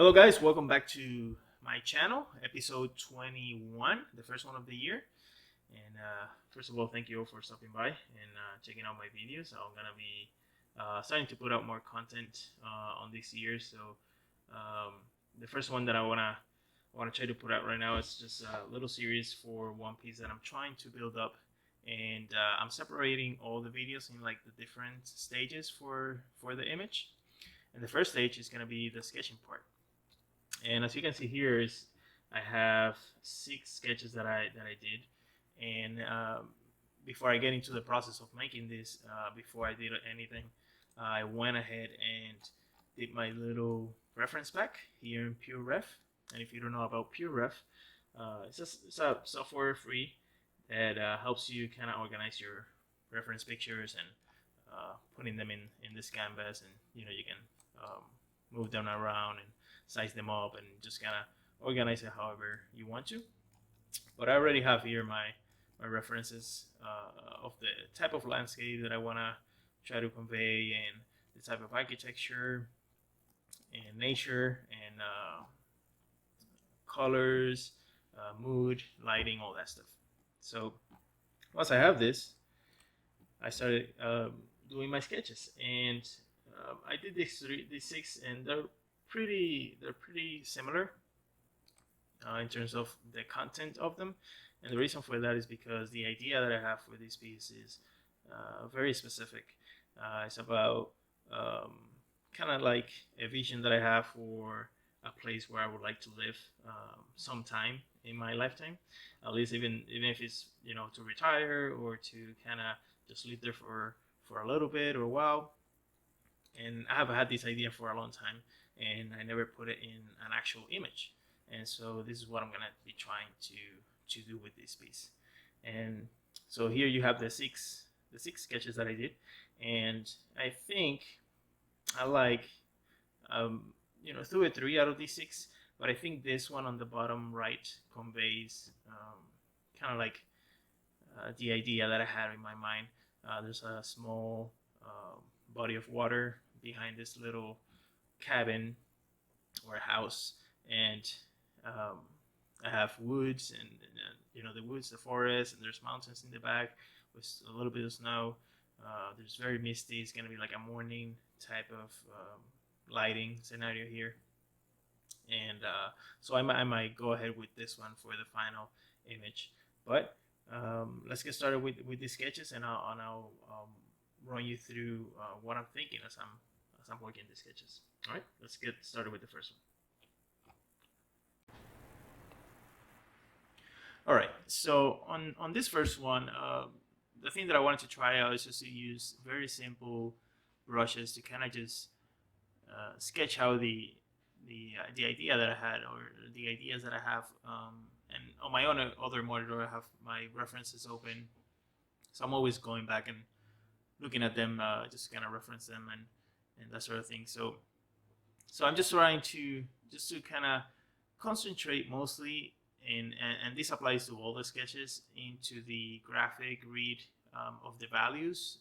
Hello guys, welcome back to my channel, episode 21, the first one of the year. And first of all, thank you all for stopping by and checking out my videos. I'm gonna be starting to put out more content on this year. So the first one that I wanna try to put out right now is just a little series for One Piece that I'm trying to build up, and I'm separating all the videos in like the different stages for the image. And the first stage is gonna be the sketching part. And as you can see here, is I have 6 sketches that I did, and before I get into the process of making this, before I did anything, I went ahead and did my little reference pack here in PureRef. And if you don't know about PureRef, it's a software free that helps you kind of organize your reference pictures and putting them in this canvas, and you can move them around and size them up and just kind of organize it however you want to. But I already have here my references of the type of landscape that I want to try to convey, and the type of architecture and nature and colors, mood, lighting, all that stuff. So once I have this, I started doing my sketches, and I did these 6, and they're pretty similar in terms of the content of them. And the reason for that is because the idea that I have for this piece is very specific. It's about kind of like a vision that I have for a place where I would like to live sometime in my lifetime, at least even if it's to retire or to kind of just live there for a little bit or a while. And I have had this idea for a long time, and I never put it in an actual image. And so this is what I'm gonna be trying to do with this piece. And so here you have the six sketches that I did, and I think I like 2 or 3 out of these 6, but I think this one on the bottom right conveys kind of like the idea that I had in my mind. There's a small body of water behind this little cabin or house, and I have woods and the woods, the forest, and there's mountains in the back with a little bit of snow. There's very misty. It's gonna be like a morning type of lighting scenario here, and so I might go ahead with this one for the final image. But let's get started with the sketches, and I'll run you through what I'm thinking as I'm working the sketches. All right, let's get started with the first one. All right, so on this first one, the thing that I wanted to try out is just to use very simple brushes to kind of just sketch out the idea that I had, or the ideas that I have. And on my own other monitor, I have my references open, so I'm always going back and looking at them, just kind of reference them and that sort of thing. So I'm just trying to kind of concentrate mostly and this applies to all the sketches, into the graphic read of the values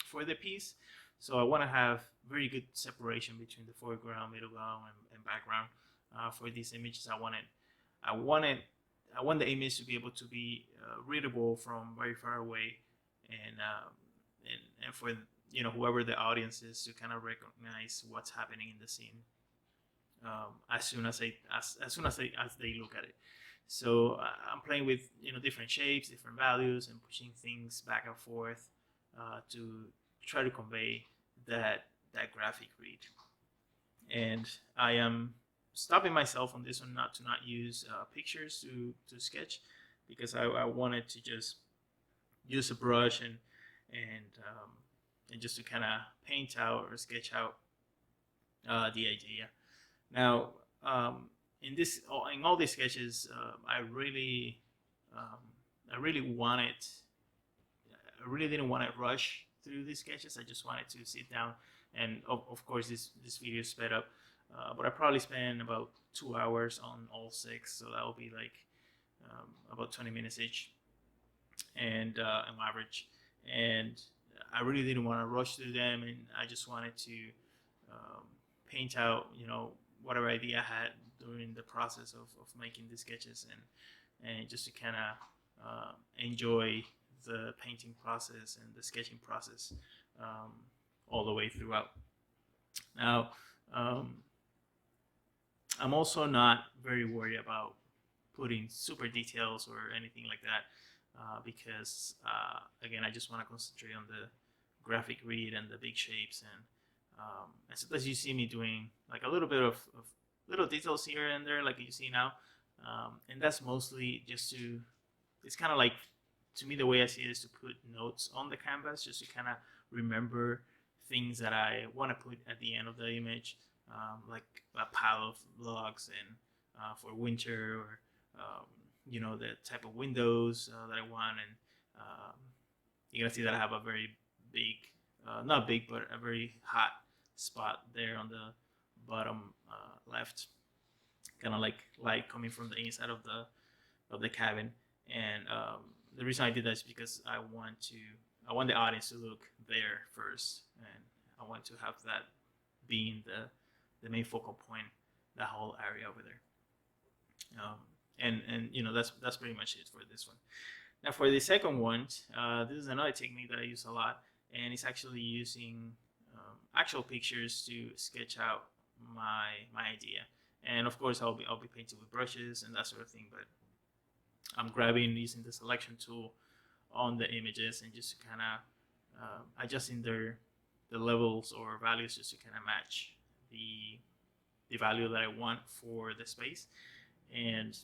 for the piece. So I want to have very good separation between the foreground, middle ground, and background for these images. I want the image to be able to be readable from very far away, and for whoever the audience is to kind of recognize what's happening in the scene as soon as they look at it. So I'm playing with different shapes, different values, and pushing things back and forth to try to convey that graphic read. And I am stopping myself on this one not to use pictures to sketch, because I wanted to just use a brush and just to kind of paint out or sketch out the idea. Now, in all these sketches, I really didn't want to rush through these sketches. I just wanted to sit down, and of course this video is sped up, but I probably spent about 2 hours on all 6, so that will be like about 20 minutes each, and on average. And I really didn't want to rush through them, and I just wanted to paint out whatever idea I had during the process of making the sketches, and just to kind of enjoy the painting process and the sketching process all the way throughout. Now, I'm also not very worried about putting super details or anything like that because again, I just want to concentrate on the graphic read and the big shapes, and sometimes you see me doing like a little bit of little details here and there, like you see now, and that's mostly just to, it's kind of like, to me, the way I see it is to put notes on the canvas, just to kind of remember things that I want to put at the end of the image, like a pile of logs and for winter, or you know, the type of windows that I want. And you're gonna see that I have a very big, not big, but a very hot spot there on the bottom left, kind of like light coming from the inside of the cabin. And the reason I did that is because I want the audience to look there first, and I want to have that being the main focal point, that whole area over there. And you know, that's pretty much it for this one. Now for the second one, this is another technique that I use a lot, and it's actually using actual pictures to sketch out my idea. And of course, I'll be painting with brushes and that sort of thing, but I'm using the selection tool on the images, and just to kind of adjusting the levels or values, just to kind of match the value that I want for the space. And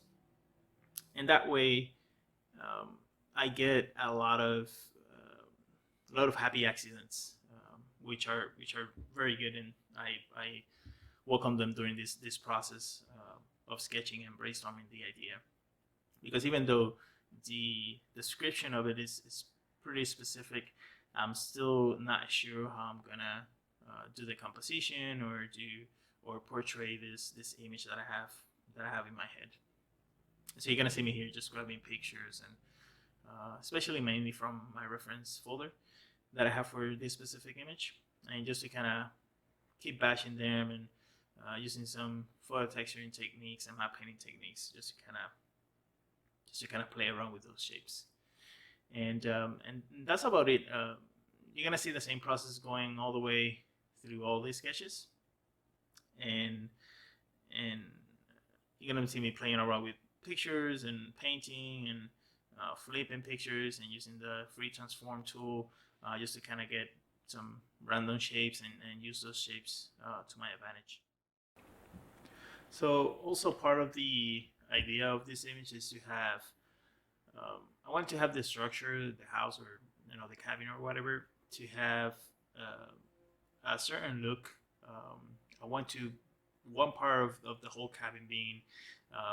that way I get a lot of happy accidents, which are very good, and I welcome them during this process of sketching and brainstorming the idea. Because even though the description of it is pretty specific, I'm still not sure how I'm gonna do the composition or portray this image that I have in my head. So you're gonna see me here just grabbing pictures, and especially mainly from my reference folder that I have for this specific image, and just to kind of keep bashing them and using some photo texturing techniques and matte painting techniques, just to kind of play around with those shapes. And that's about it. You're gonna see the same process going all the way through all these sketches, and you're gonna see me playing around with pictures and painting and flipping pictures and using the free transform tool just to kind of get some random shapes and use those shapes to my advantage. So also part of the idea of this image is to have, I want to have the structure, the house, or you know, the cabin or whatever, to have a certain look. I want to, one part of the whole cabin being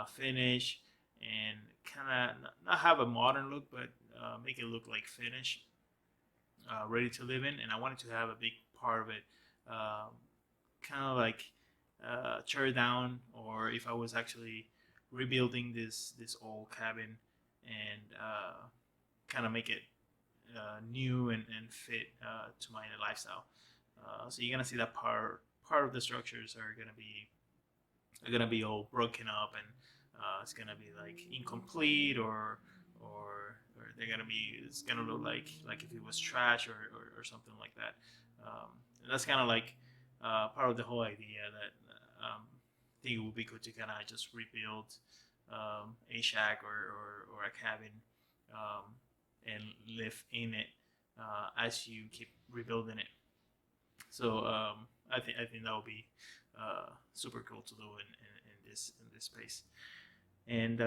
finished, and kind of not have a modern look, but make it look like finished, ready to live in. And I wanted to have a big part of it kind of like tear down, or if I was actually rebuilding this old cabin, and kind of make it new and fit to my lifestyle. So you're gonna see that part of the structures are gonna be all broken up, and it's gonna be like incomplete, or it's gonna look like if it was trash or something like that. And that's kind of like part of the whole idea, that I think it would be good to kind of just rebuild a shack or a cabin, and live in it as you keep rebuilding it. So I think that would be super cool to do in this space. And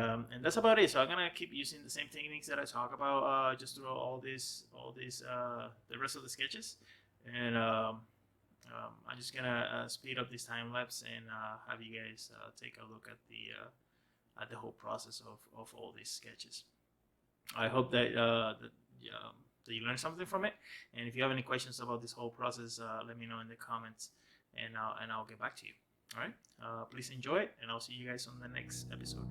that's about it. So I'm gonna keep using the same techniques that I talk about just through all these the rest of the sketches, and I'm just gonna speed up this time lapse and have you guys take a look at the whole process of all these sketches. I hope that that you learned something from it, and if you have any questions about this whole process, let me know in the comments, and I'll get back to you. All right, please enjoy it, and I'll see you guys on the next episode.